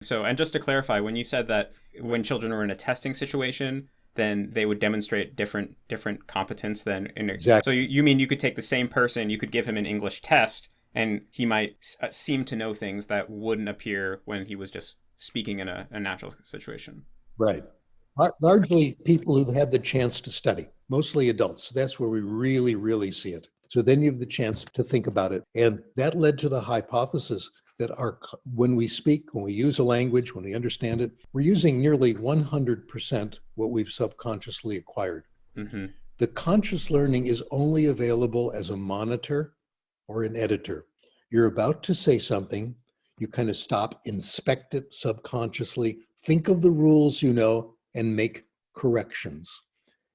So, and just to clarify, when you said that when children were in a testing situation, then they would demonstrate different competence than in a, so Exactly. you mean you could take the same person, you could give him an English test, and he might seem to know things that wouldn't appear when he was just speaking in a natural situation. Right. Largely people who've had the chance to study, mostly adults. That's where we really, really see it. So then you have the chance to think about it. And that led to the hypothesis that when we speak, when we use a language, when we understand it, we're using nearly 100% what we've subconsciously acquired. Mm-hmm. The conscious learning is only available as a monitor or an editor. You're about to say something, you kind of stop, inspect it subconsciously, think of the rules you know, and make corrections.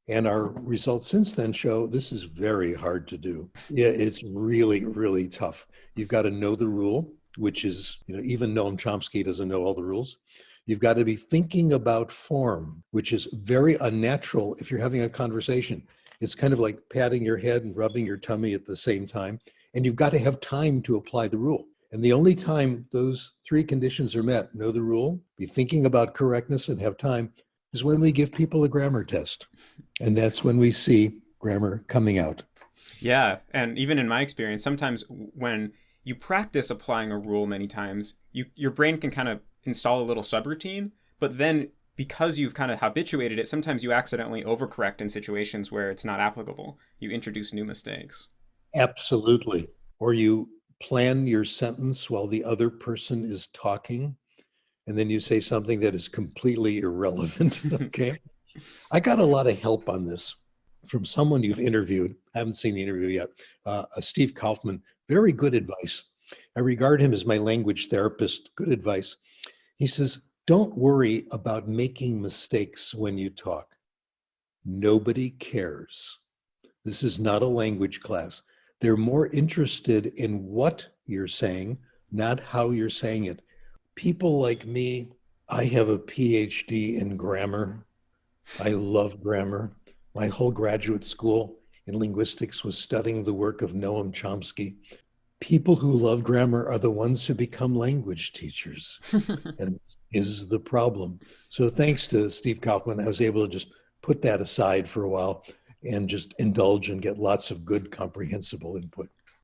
And our results since then show this is very hard to do. Yeah, it's really, really tough. You've got to know the rule, which is, even Noam Chomsky doesn't know all the rules. You've got to be thinking about form, which is very unnatural if you're having a conversation. It's kind of like patting your head and rubbing your tummy at the same time. And you've got to have time to apply the rule. And the only time those three conditions are met, know the rule, be thinking about correctness, and have time, is when we give people a grammar test. And that's when we see grammar coming out. Yeah. And even in my experience, sometimes when you practice applying a rule many times, your brain can kind of install a little subroutine, but then because you've kind of habituated it, sometimes you accidentally overcorrect in situations where it's not applicable. You introduce new mistakes. Absolutely. Or you plan your sentence while the other person is talking, and then you say something that is completely irrelevant. Okay. I got a lot of help on this from someone you've interviewed. I haven't seen the interview yet. Steve Kaufman, very good advice. I regard him as my language therapist. Good advice. He says, don't worry about making mistakes when you talk. Nobody cares. This is not a language class. They're more interested in what you're saying, not how you're saying it. People like me, I have a PhD in grammar. I love grammar. My whole graduate school in linguistics was studying the work of Noam Chomsky. People who love grammar are the ones who become language teachers, and is the problem. So thanks to Steve Kaufman, I was able to just put that aside for a while and just indulge and get lots of good comprehensible input.